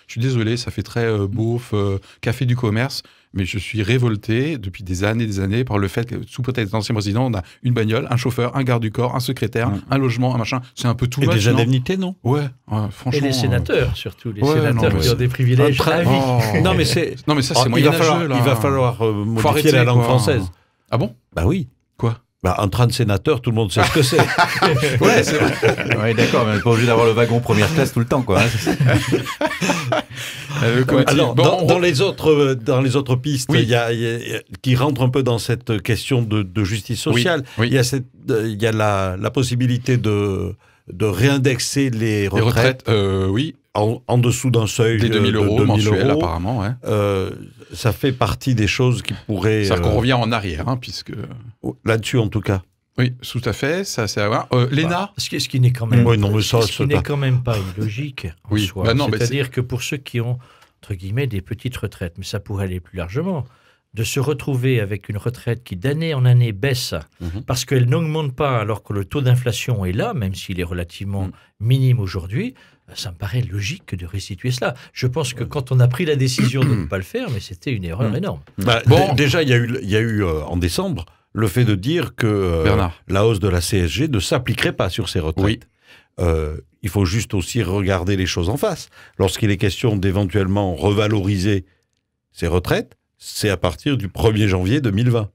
je suis désolé, ça fait très beauf, café du commerce, mais je suis révolté depuis des années par le fait que, sous peut-être d'anciens présidents, on a une bagnole, un chauffeur, un garde du corps, un secrétaire, un logement, un machin. C'est un peu tout much, des indemnités, non? Ouais, franchement. Et les sénateurs, surtout. Les sénateurs qui ont des privilèges à vie. Non, mais ça, c'est moyenâgeux, là. Il va falloir modifier la langue française. Ah bon? Bah oui. Quoi? Un train de sénateur, tout le monde sait ce que c'est. Ouais, c'est vrai. Ouais, d'accord, mais on n'est pas obligé d'avoir le wagon première classe tout le temps, quoi. Alors, dans les autres pistes, qui rentrent un peu dans cette question de justice sociale, il y a la possibilité de réindexer les retraites. Oui. En dessous d'un seuil des 2000 euros mensuels, apparemment. Ouais. Ça fait partie des choses qui pourraient... C'est-à-dire qu'on revient en arrière, puisque... Là-dessus, en tout cas. Oui, tout à fait. Ça, c'est à voir. L'ENA... Ce qui n'est quand même, n'est quand même pas illogique en soi. C'est-à-dire que pour ceux qui ont, entre guillemets, des petites retraites, mais ça pourrait aller plus largement, de se retrouver avec une retraite qui d'année en année baisse parce qu'elle n'augmente pas alors que le taux d'inflation est là, même s'il est relativement minime aujourd'hui, ça me paraît logique de restituer cela. Je pense que quand on a pris la décision de ne pas le faire, mais c'était une erreur énorme. Déjà, il y a eu en décembre le fait de dire que la hausse de la CSG ne s'appliquerait pas sur ces retraites. Il faut juste aussi regarder les choses en face. Lorsqu'il est question d'éventuellement revaloriser ces retraites, c'est à partir du 1er janvier 2020.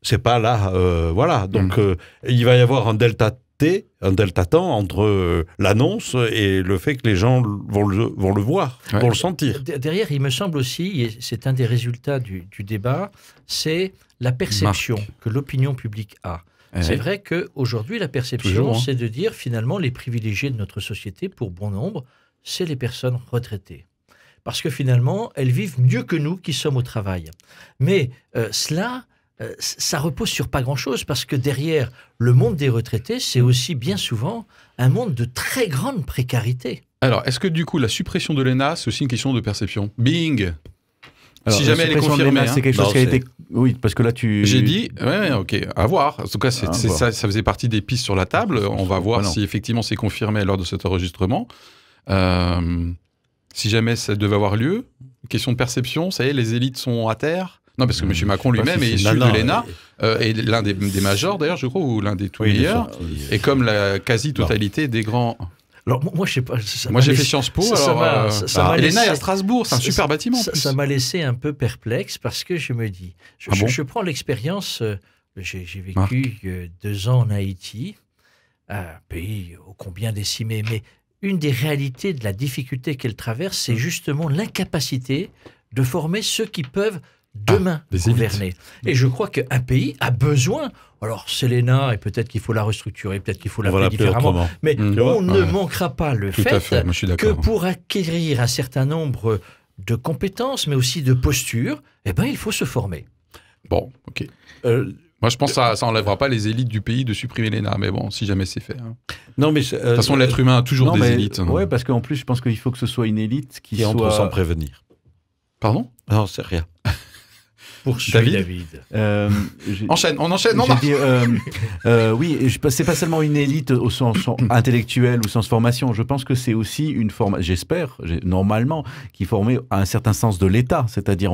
C'est pas là, voilà. Donc, il va y avoir un delta temps entre l'annonce et le fait que les gens vont le voir, vont le sentir. Derrière, il me semble aussi, et c'est un des résultats du débat, c'est la perception que l'opinion publique a. C'est vrai qu'aujourd'hui, la perception, c'est de dire finalement les privilégiés de notre société, pour bon nombre, c'est les personnes retraitées. Parce que finalement, elles vivent mieux que nous qui sommes au travail. Mais cela... ça repose sur pas grand-chose, parce que derrière le monde des retraités, c'est aussi bien souvent un monde de très grande précarité. Alors, est-ce que du coup, la suppression de l'ENA, c'est aussi une question de perception? Bing! Alors, si jamais elle est confirmée... c'est quelque chose qui a été... Oui, parce que là, J'ai dit, ok, à voir. En tout cas, ça faisait partie des pistes sur la table. On va voir si effectivement c'est confirmé lors de cet enregistrement. Si jamais ça devait avoir lieu, question de perception, ça y est, les élites sont à terre. Non, parce que M. Macron lui-même est issu de l'ENA, et l'un des majors d'ailleurs, je crois, ou l'un des tout meilleurs, et comme la quasi-totalité des grands... Alors moi, je sais pas... Moi, j'ai fait Sciences Po, l'ENA est à Strasbourg, c'est un super bâtiment. Ça m'a laissé un peu perplexe, parce que je me dis... Je prends l'expérience, j'ai vécu 2 ans en Haïti, un pays ô combien décimé, mais une des réalités de la difficulté qu'elle traverse, c'est justement l'incapacité de former ceux qui peuvent demain gouverner. Et je crois qu'un pays a besoin, alors c'est l'ENA, et peut-être qu'il faut la restructurer, peut-être qu'il faut l'appeler différemment, mais on ne manquera pas le fait que pour acquérir un certain nombre de compétences, mais aussi de postures, il faut se former. Bon, ok. Moi, je pense que ça n'enlèvera pas les élites du pays de supprimer l'ENA, mais bon, si jamais c'est fait. Non, mais de toute façon, l'être humain a toujours des élites. Oui, parce qu'en plus, je pense qu'il faut que ce soit une élite qui entre sans prévenir. Pardon? Non, c'est rien. David. On enchaîne, non, oui, c'est pas seulement une élite au sens intellectuel ou au sens formation. Je pense que c'est aussi une forme, j'espère, normalement, qui est formée à un certain sens de l'État. C'est-à-dire,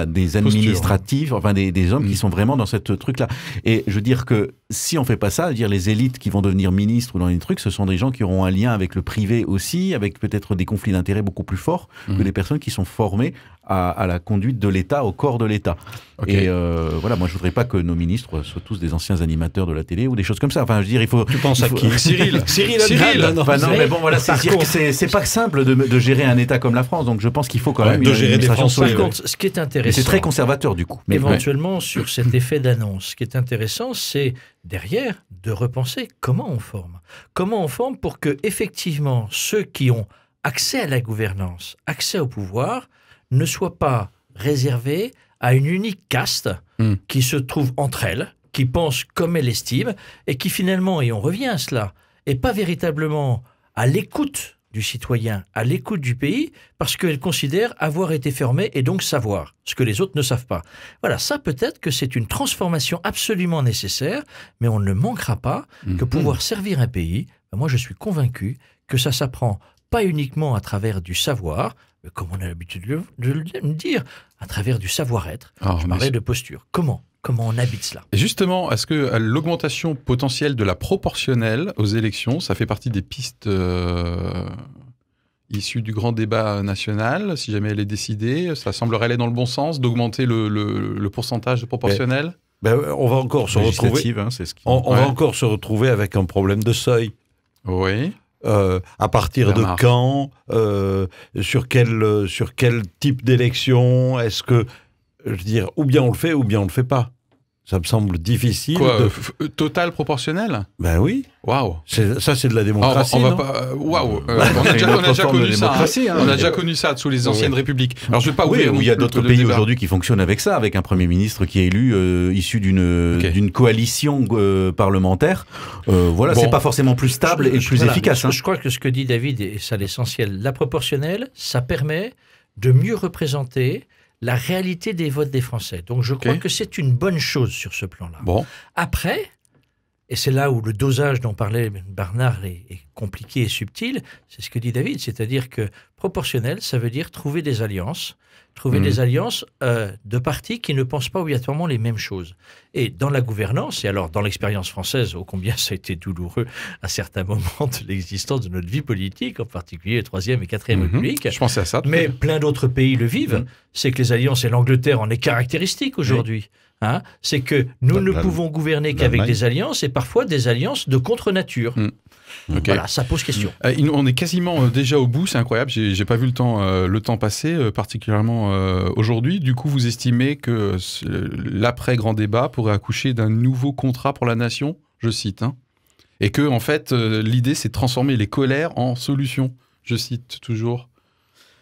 des administratifs, enfin des hommes qui sont vraiment dans cette truc-là. Et je veux dire que si on fait pas ça, dire les élites qui vont devenir ministres ou dans les trucs, ce sont des gens qui auront un lien avec le privé aussi, avec peut-être des conflits d'intérêts beaucoup plus forts que des personnes qui sont formées à la conduite de l'État, au corps de l'État. Et moi je voudrais pas que nos ministres soient tous des anciens animateurs de la télé ou des choses comme ça. Enfin, je veux dire, il faut... Tu penses à qui? Cyril, non, mais bon, voilà, c'est pas simple de gérer un État comme la France, donc je pense qu'il faut quand même de gérer des Français. Par contre, ce qui est intéressant... C'est très conservateur, du coup. Mais éventuellement, sur cet effet d'annonce, ce qui est intéressant, c'est derrière de repenser comment on forme. Comment on forme pour que, effectivement, ceux qui ont accès à la gouvernance, accès au pouvoir, ne soient pas réservés à une unique caste qui se trouve entre elles, qui pense comme elle estime, et qui finalement, et on revient à cela, n'est pas véritablement à l'écoute du citoyen à l'écoute du pays parce qu'elle considère avoir été formée et donc savoir ce que les autres ne savent pas. Voilà, ça peut-être que c'est une transformation absolument nécessaire, mais on ne manquera pas que pouvoir servir un pays, moi je suis convaincu que ça s'apprend pas uniquement à travers du savoir, mais comme on a l'habitude de le dire, à travers du savoir-être. Je parlais de posture. Comment on habite cela? Et justement, est-ce que l'augmentation potentielle de la proportionnelle aux élections, ça fait partie des pistes issues du grand débat national, si jamais elle est décidée, ça semblerait aller dans le bon sens, d'augmenter le pourcentage de proportionnel? On va encore se retrouver. C'est ce on va encore se retrouver avec un problème de seuil. Oui. À partir de quand, sur quel type d'élection, est-ce que, je veux dire, ou bien on le fait, ou bien on le fait pas. Ça me semble difficile. Quoi, total proportionnel? Ben oui. Waouh. Ça, c'est de la démocratie. On va pas. Waouh. On a déjà connu ça. On a déjà connu ça sous les anciennes républiques. Alors je vais pas ouvrir. Il y a d'autres pays aujourd'hui qui fonctionnent avec ça, avec un premier ministre qui est élu issu d'une coalition parlementaire. Voilà, c'est pas forcément plus stable et plus efficace. Je crois que ce que dit David est ça l'essentiel. La proportionnelle, ça permet de mieux représenter la réalité des votes des Français. Donc je crois que c'est une bonne chose sur ce plan-là. Bon. Après, et c'est là où le dosage dont parlait Bernard est compliqué et subtil, c'est ce que dit David, c'est-à-dire que proportionnel, ça veut dire trouver des alliances, des alliances de partis qui ne pensent pas obligatoirement les mêmes choses. Et dans la gouvernance, et alors dans l'expérience française, ô combien ça a été douloureux à certains moments de l'existence de notre vie politique, en particulier la 3e et 4e République. Je pensais à ça. Mais plein d'autres pays le vivent. C'est que les alliances, et l'Angleterre en est caractéristique aujourd'hui. Hein, c'est que nous ne pouvons gouverner qu'avec des alliances, et parfois des alliances de contre-nature. Voilà, ça pose question. On est quasiment déjà au bout, c'est incroyable. J'ai pas vu le temps passer, particulièrement aujourd'hui. Du coup, vous estimez que l'après-grand débat pourrait accoucher d'un nouveau contrat pour la nation, je cite, hein, et que en fait, l'idée, c'est de transformer les colères en solutions. Je cite toujours.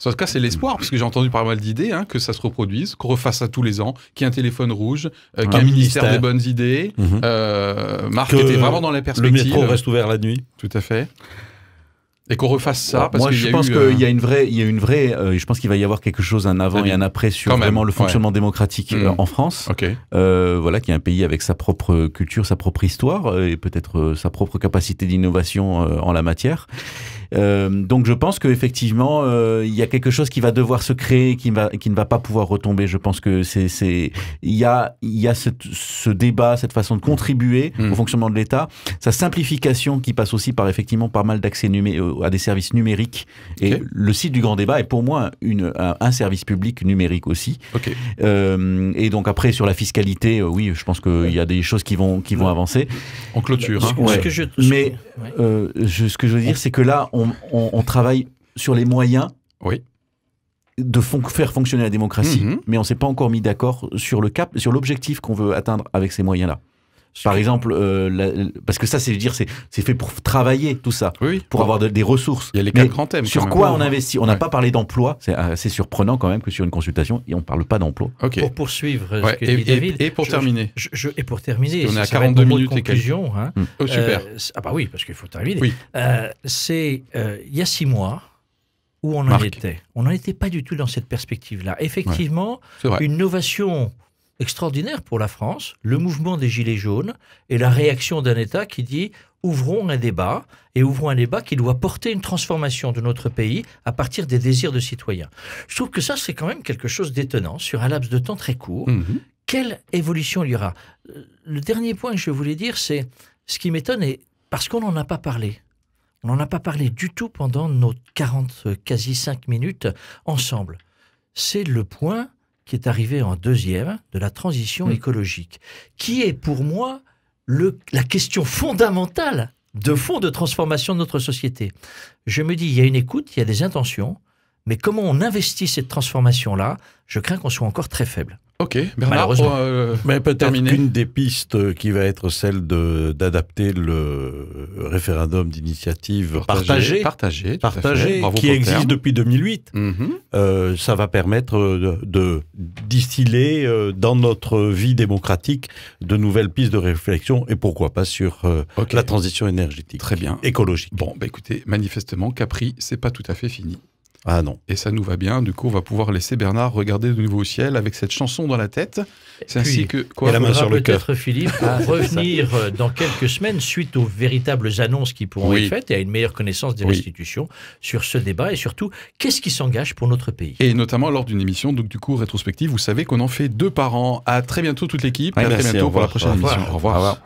En tout cas, c'est l'espoir, parce que j'ai entendu pas mal d'idées, hein, que ça se reproduise, qu'on refasse ça tous les ans, qu'il y ait un téléphone rouge, qu'il y ait un ministère des bonnes idées. Marc était vraiment dans la perspective. Le métro reste ouvert la nuit. Tout à fait. Et qu'on refasse ça. Parce moi, je pense qu'il y a une vraie. Je pense qu'il va y avoir quelque chose, un avant et un après sur vraiment le fonctionnement démocratique en France. Voilà, qui est un pays avec sa propre culture, sa propre histoire et peut-être sa propre capacité d'innovation en la matière. Donc je pense qu'effectivement il y a quelque chose qui va devoir se créer, qui ne va pas pouvoir retomber. Je pense que il y a ce débat, cette façon de contribuer au fonctionnement de l'État, sa simplification qui passe aussi par effectivement pas mal d'accès à des services numériques. Et le site du Grand Débat est pour moi un service public numérique aussi. Et donc après sur la fiscalité, oui, je pense qu'il y a des choses qui vont avancer. En clôture. Ce que je veux dire, c'est que là, on travaille sur les moyens de faire fonctionner la démocratie, mais on ne s'est pas encore mis d'accord sur l'objectif qu'on veut atteindre avec ces moyens-là. Par exemple, parce que ça, c'est fait pour travailler tout ça, pour avoir des ressources. Il y a les 4 grands thèmes. Sur quoi on investit? On n'a pas parlé d'emploi. C'est assez surprenant quand même que sur une consultation, et on ne parle pas d'emploi. Pour poursuivre ce que dit David. Et pour terminer. Et pour terminer, on est à 42 minutes et conclusion. Hein, super. Ah bah oui, parce qu'il faut terminer. Il y a 6 mois où on en était. On n'en était pas du tout dans cette perspective-là. Effectivement, une novation extraordinaire pour la France, le mouvement des Gilets jaunes et la réaction d'un État qui dit « ouvrons un débat » et ouvrons un débat qui doit porter une transformation de notre pays à partir des désirs de citoyens. Je trouve que ça, c'est quand même quelque chose d'étonnant sur un laps de temps très court. Quelle évolution il y aura? Le dernier point que je voulais dire, c'est ce qui m'étonne, et parce qu'on n'en a pas parlé. On n'en a pas parlé du tout pendant nos 40, quasi 5 minutes ensemble. C'est le point qui est arrivé en deuxième de la transition écologique, qui est pour moi la question fondamentale de fond de transformation de notre société. Je me dis, il y a une écoute, il y a des intentions, mais comment on investit cette transformation-là, je crains qu'on soit encore très faible. Ok, Bernard, Malheureusement. Mais peut-être terminer. qu'une des pistes qui va être celle d'adapter le référendum d'initiative partagée, tout à fait. Bravo qui pour le existe terme. depuis 2008, ça va permettre de distiller dans notre vie démocratique de nouvelles pistes de réflexion et pourquoi pas sur Ok. la transition énergétique. Très bien. Écologique. Bon, bah écoutez, manifestement, Capri, c'est pas tout à fait fini. Ah non. Et ça nous va bien. Du coup, on va pouvoir laisser Bernard regarder de nouveau au ciel avec cette chanson dans la tête. C'est ainsi que... Et la main sur le peut-être, Philippe, revenir dans quelques semaines suite aux véritables annonces qui pourront Oui. être faites et à une meilleure connaissance des Oui. restitutions sur ce débat et surtout, qu'est-ce qui s'engage pour notre pays? Et notamment lors d'une émission, donc du coup, rétrospective, vous savez qu'on en fait 2 par an. À très bientôt toute l'équipe. Ouais, À très merci, bientôt au pour la revoir. prochaine Au revoir. émission. Au revoir.